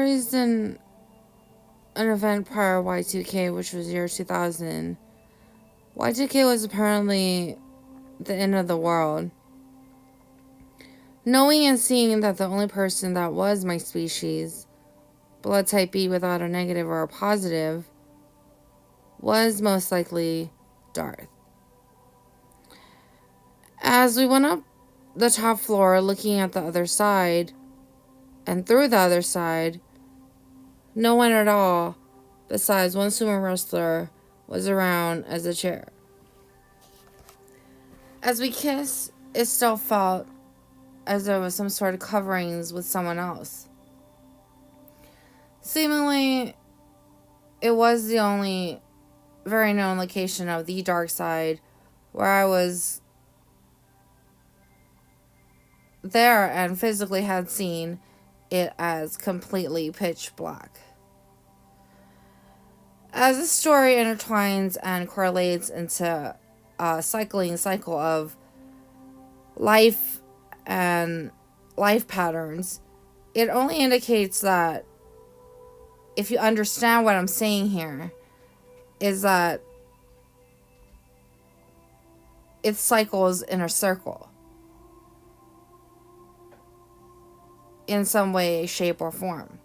raised in an event prior to Y2K, which was year 2000. Y2K was apparently the end of the world. Knowing and seeing that the only person that was my species, blood type B without a negative or a positive, was most likely Darth. As we went up the top floor looking at the other side, and through the other side, no one at all besides one sumo wrestler was around as a chair. As we kissed, it still felt as there was some sort of coverings with someone else. Seemingly, it was the only very known location of the dark side where I was there and physically had seen it as completely pitch black. As the story intertwines and correlates into a cycling cycle of life and life patterns, it only indicates that if you understand what I'm saying here, is that it cycles in a circle in some way, shape, or form.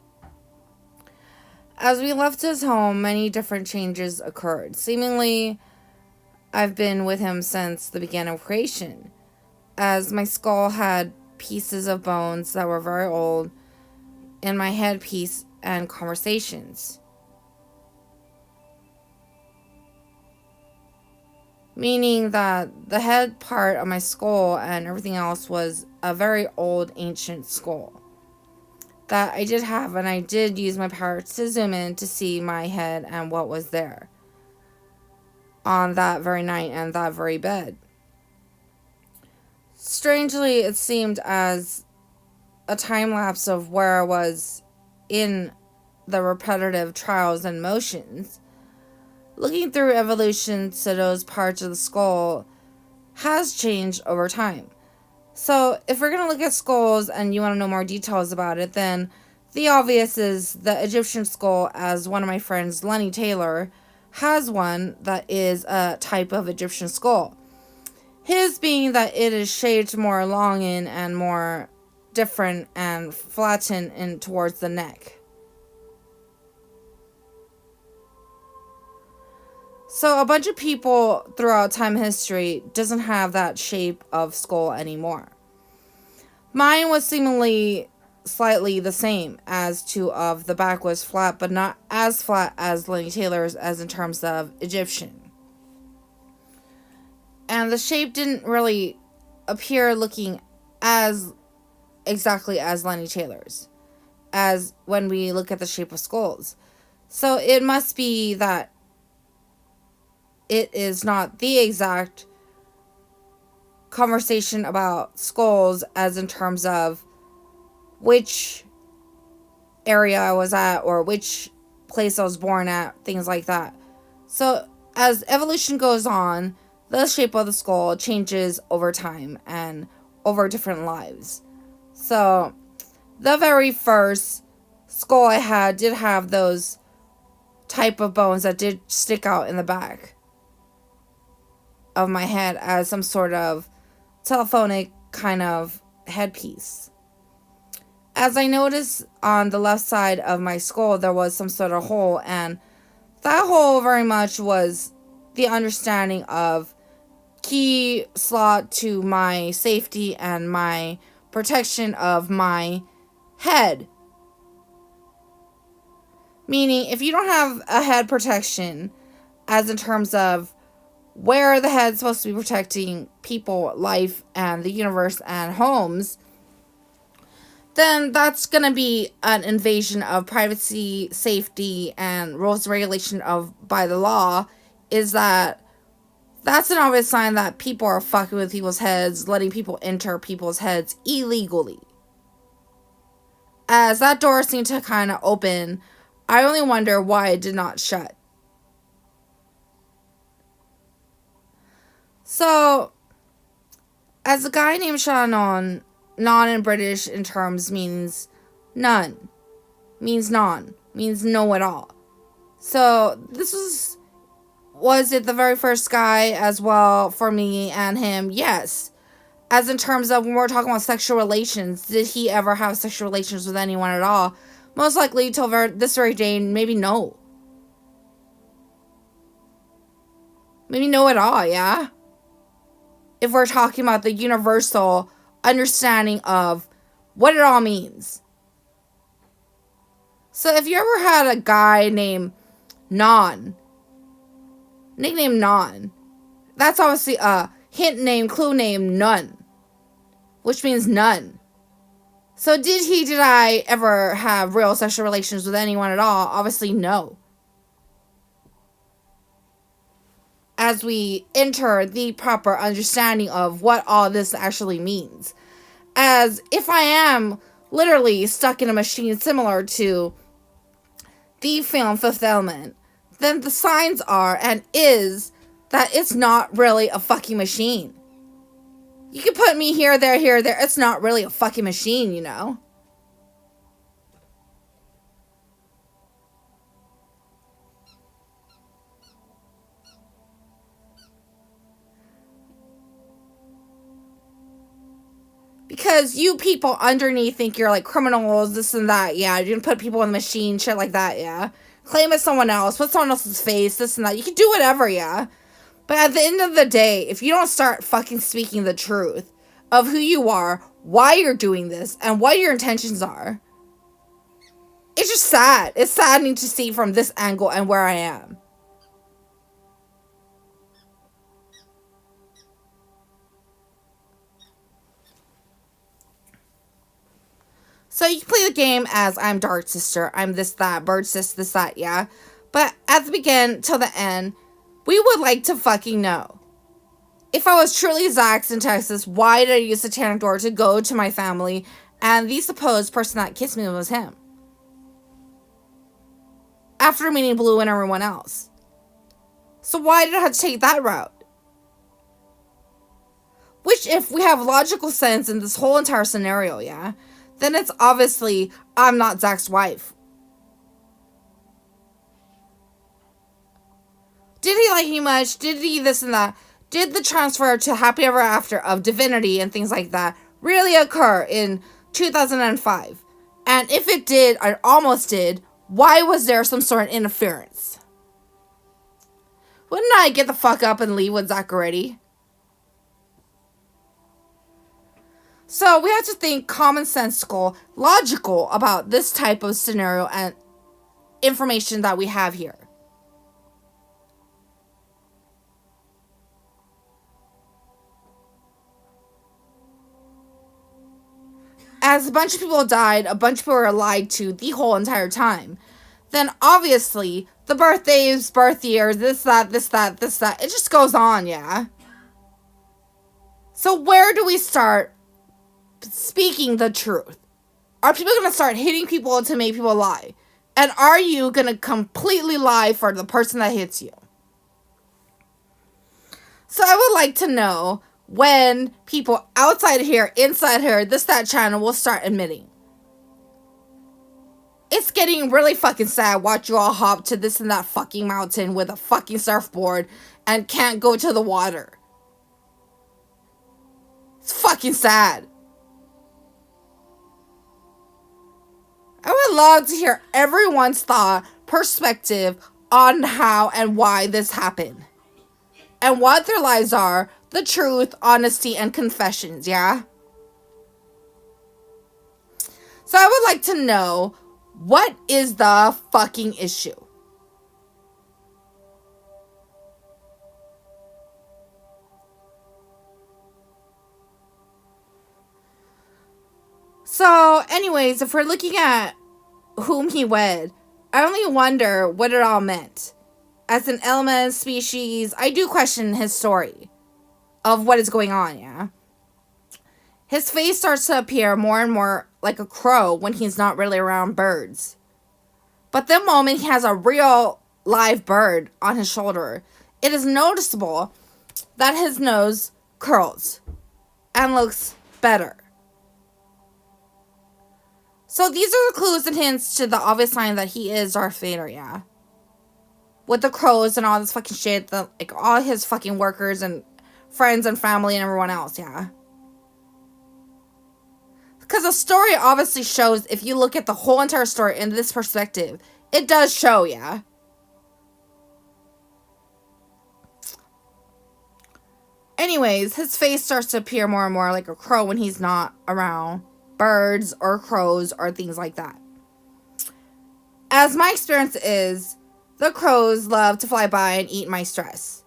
As we left his home, many different changes occurred. Seemingly, I've been with him since the beginning of creation, as my skull had pieces of bones that were very old in my headpiece and conversations. Meaning that the head part of my skull and everything else was a very old, ancient skull that I did have, and I did use my power to zoom in to see my head and what was there on that very night and that very bed. Strangely, it seemed as a time lapse of where I was in the repetitive trials and motions. Looking through evolution to those parts of the skull has changed over time. So if we're going to look at skulls and you want to know more details about it, then the obvious is the Egyptian skull, as one of my friends, Lenny Taylor, has one that is a type of Egyptian skull. His being that it is shaped more long in and more different and flattened in towards the neck. So a bunch of people throughout time history doesn't have that shape of skull anymore. Mine was seemingly slightly the same, as to of the back was flat, but not as flat as Lenny Taylor's as in terms of Egyptian. And the shape didn't really appear looking as exactly as Lenny Taylor's, as when we look at the shape of skulls. So it must be that it is not the exact conversation about skulls as in terms of which area I was at or which place I was born at, things like that. So as evolution goes on, the shape of the skull changes over time and over different lives. So the very first skull I had did have those type of bones that did stick out in the back of my head as some sort of telephonic kind of headpiece. As I noticed on the left side of my skull, there was some sort of hole, and that hole very much was the understanding of key slot to my safety and my protection of my head. Meaning, if you don't have a head protection, as in terms of where the head's supposed to be protecting people, life, and the universe and homes, then that's going to be an invasion of privacy, safety, and rules and regulation of by the law. Is that's an obvious sign that people are fucking with people's heads, letting people enter people's heads illegally. As that door seemed to kind of open, I only wonder why it did not shut. So, as a guy named Shannon, non in British in terms means none. means non, means no at all. So this was it the very first guy as well for me and him? Yes. As in terms of when we're talking about sexual relations, did he ever have sexual relations with anyone at all? Most likely till this very day, maybe no. Maybe no at all, yeah? If we're talking about the universal understanding of what it all means. So if you ever had a guy named Non, nickname Non, that's obviously a hint name, clue name, none, which means none. So did I ever have real sexual relations with anyone at all? Obviously no. As we enter the proper understanding of what all this actually means. As if I am literally stuck in a machine similar to the film Fifth Element, then the signs are and is that it's not really a fucking machine. You can put me here, there, here, there. It's not really a fucking machine, you know? Because you people underneath think you're like criminals, this and that, yeah. You're gonna put people in the machine, shit like that, yeah. Claim it's someone else, put someone else's face, this and that. You can do whatever, yeah. But at the end of the day, if you don't start fucking speaking the truth of who you are, why you're doing this, and what your intentions are, it's just sad. It's saddening to see from this angle and where I am. So you can play the game as I'm Darth sister, I'm this, that, bird sis, this, that, yeah. But at the beginning till the end, we would like to fucking know. If I was truly Zax in Texas, why did I use Satanic Door to go to my family and the supposed person that kissed me was him? After meeting Blue and everyone else. So why did I have to take that route? Which, if we have logical sense in this whole entire scenario, yeah, then it's obviously I'm not Zach's wife. Did he like me much? Did he this and that? Did the transfer to Happy Ever After of divinity and things like that really occur in 2005? And if it did, or almost did, why was there some sort of interference? Wouldn't I get the fuck up and leave with Zach already? So we have to think commonsensical, logical about this type of scenario and information that we have here. As a bunch of people died, a bunch of people were lied to the whole entire time, then obviously the birthdays, birth years, this, that, this, that, this, that, it just goes on, yeah? So where do we start speaking the truth? Are people going to start hitting people to make people lie? And are you going to completely lie for the person that hits you? So I would like to know when people outside here, inside here, this, that channel will start admitting. It's getting really fucking sad watch you all hop to this and that fucking mountain with a fucking surfboard and can't go to the water. It's fucking sad. I would love to hear everyone's thought, perspective on how and why this happened. And what their lives are, the truth, honesty, and confessions, yeah? So I would like to know, what is the fucking issue? So, anyways, if we're looking at whom he wed, I only wonder what it all meant. As an element, species, I do question his story of what is going on, yeah? His face starts to appear more and more like a crow when he's not really around birds. But the moment he has a real live bird on his shoulder, it is noticeable that his nose curls and looks better. So these are the clues and hints to the obvious sign that he is Darth Vader, yeah. With the crows and all this fucking shit, like all his fucking workers and friends and family and everyone else, yeah. Because the story obviously shows, if you look at the whole entire story in this perspective, it does show, yeah. Anyways, his face starts to appear more and more like a crow when he's not around birds or crows or things like that. As my experience is, the crows love to fly by and eat my stress.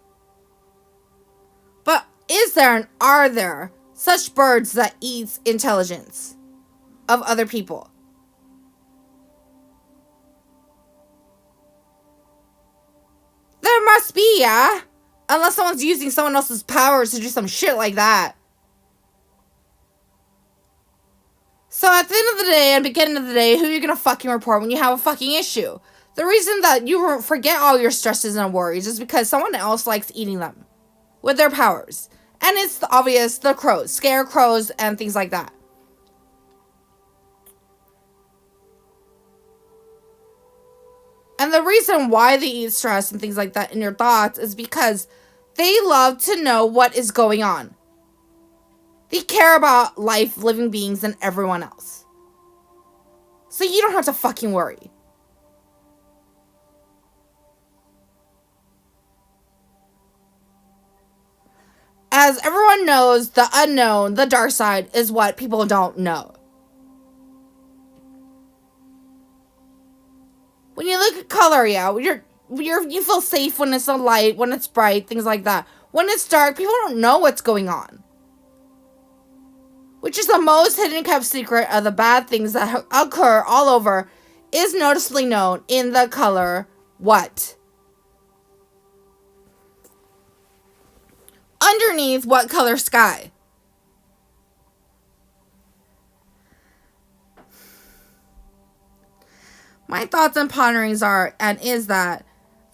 But is there and are there such birds that eats intelligence of other people? There must be, yeah. Unless someone's using someone else's powers to do some shit like that. So at the end of the day and beginning of the day, who are you gonna fucking report when you have a fucking issue? The reason that you forget all your stresses and worries is because someone else likes eating them with their powers. And it's obvious, the crows, scarecrows, and things like that. And the reason why they eat stress and things like that in your thoughts is because they love to know what is going on. They care about life, living beings, and everyone else. So you don't have to fucking worry. As everyone knows, the unknown, the dark side, is what people don't know. When you look at color, yeah, you feel safe when it's a light, when it's bright, things like that. When it's dark, people don't know what's going on. Which is the most hidden kept secret of the bad things that occur all over, is noticeably known in the color what? Underneath what color sky? My thoughts and ponderings are, and is that,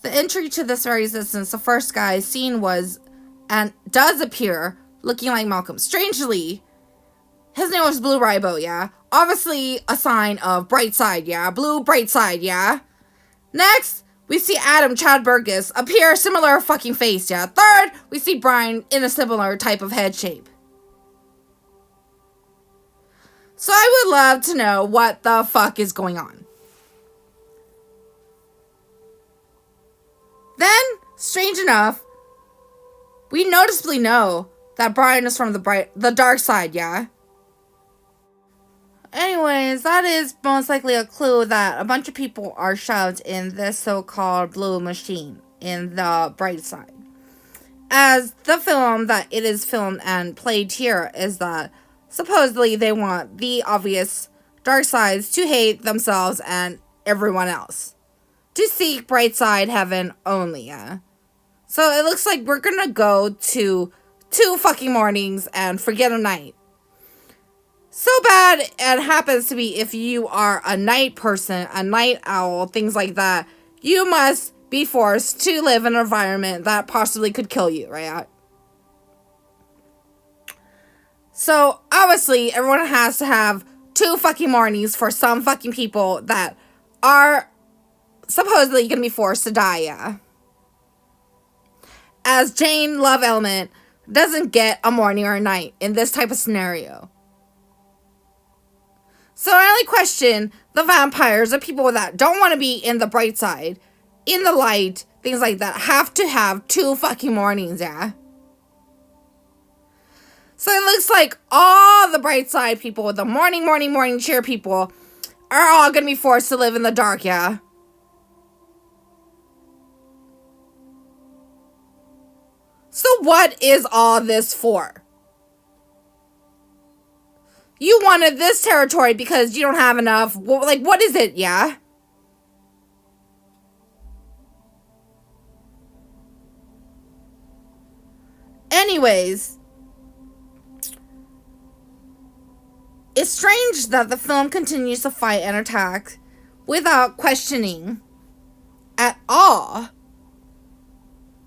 the entry to this very existence, the first guy seen was, and does appear, looking like Malcolm. Strangely, his name was Blue Ribo, yeah? Obviously a sign of bright side, yeah? Blue, bright side, yeah? Next, we see Adam Chad Burgess appear similar fucking face, yeah? Third, we see Brian in a similar type of head shape. So I would love to know what the fuck is going on. Then, strange enough, we noticeably know that Brian is from the dark side, yeah? Anyways, that is most likely a clue that a bunch of people are shoved in this so-called blue machine in the bright side. As the film that it is filmed and played here is that supposedly they want the obvious dark sides to hate themselves and everyone else. To seek bright side heaven only, yeah? So it looks like we're gonna go to 2 fucking mornings and forget a night. So bad it happens to be if you are a night person, a night owl, things like that, you must be forced to live in an environment that possibly could kill you, right? So obviously everyone has to have 2 fucking mornings for some fucking people that are supposedly gonna be forced to die, yeah. As Jane Love Element doesn't get a morning or a night in this type of scenario. So I only question the vampires, the people that don't want to be in the bright side, in the light, things like that, have to have 2 fucking mornings, yeah. So it looks like all the bright side people, the morning cheer people, are all gonna be forced to live in the dark, yeah. So what is all this for? You wanted this territory because you don't have enough. Like, what is it, yeah? Anyways, it's strange that the film continues to fight and attack without questioning at all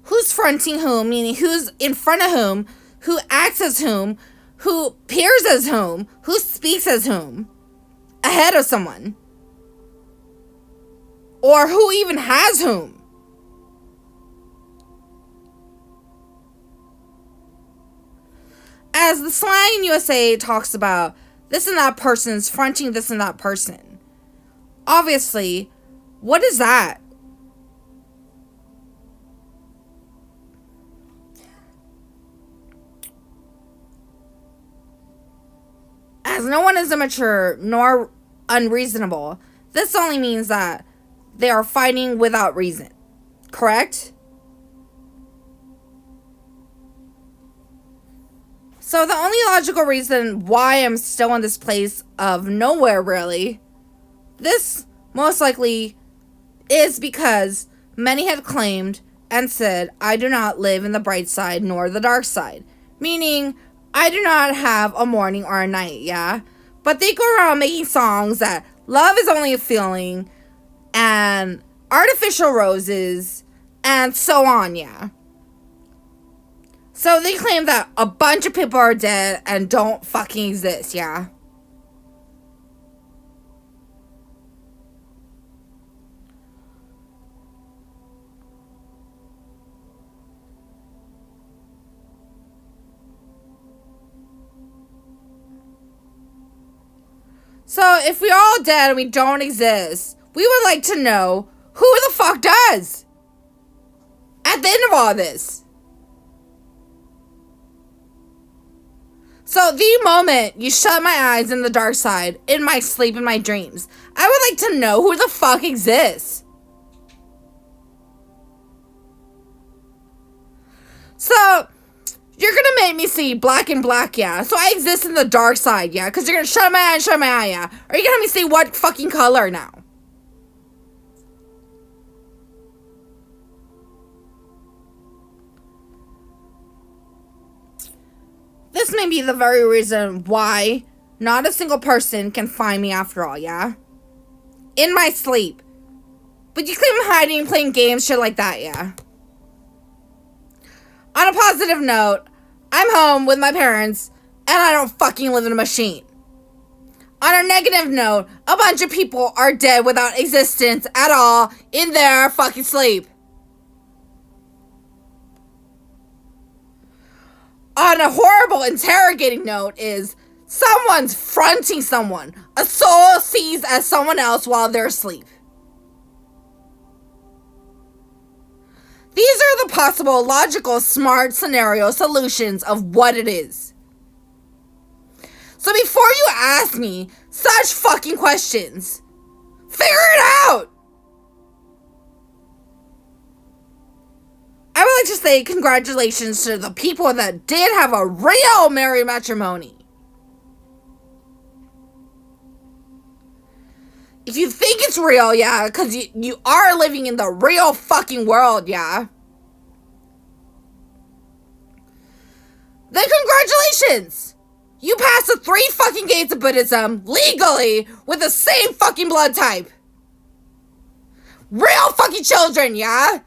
who's fronting whom, meaning who's in front of whom, who acts as whom, who appears as whom, who speaks as whom. ahead of someone. Or who even has whom. As the slang in USA talks about this and that person's fronting this and that person. Obviously, what is that? As no one is immature nor unreasonable, this only means that they are fighting without reason. Correct? So the only logical reason why I'm still in this place of nowhere, really, this most likely is because many had claimed and said, I do not live in the bright side nor the dark side. Meaning, I do not have a morning or a night, yeah? But they go around making songs that love is only a feeling, and artificial roses, and so on, yeah? So they claim that a bunch of people are dead and don't fucking exist, yeah? So if we're all dead and we don't exist, we would like to know who the fuck does? At the end of all this. So the moment you shut my eyes in the dark side, in my sleep, in my dreams, I would like to know who the fuck exists. So, you're gonna make me see black and black, yeah? So I exist in the dark side, yeah? Because you're gonna shut my eye and shut my eye, yeah? Or are you gonna have me see what fucking color now? This may be the very reason why not a single person can find me after all, yeah? In my sleep. But you claim I'm hiding, playing games, shit like that, yeah? On a positive note, I'm home with my parents, and I don't fucking live in a machine. On a negative note, a bunch of people are dead without existence at all in their fucking sleep. On a horrible interrogating note is someone's fronting someone. A soul sees as someone else while they're asleep. These are the possible, logical, smart scenario solutions of what it is. So before you ask me such fucking questions, figure it out! I would like to say congratulations to the people that did have a real married matrimony. If you think it's real, yeah, because you are living in the real fucking world, yeah, then congratulations! You passed the 3 fucking gates of Buddhism legally with the same fucking blood type. Real fucking children, yeah?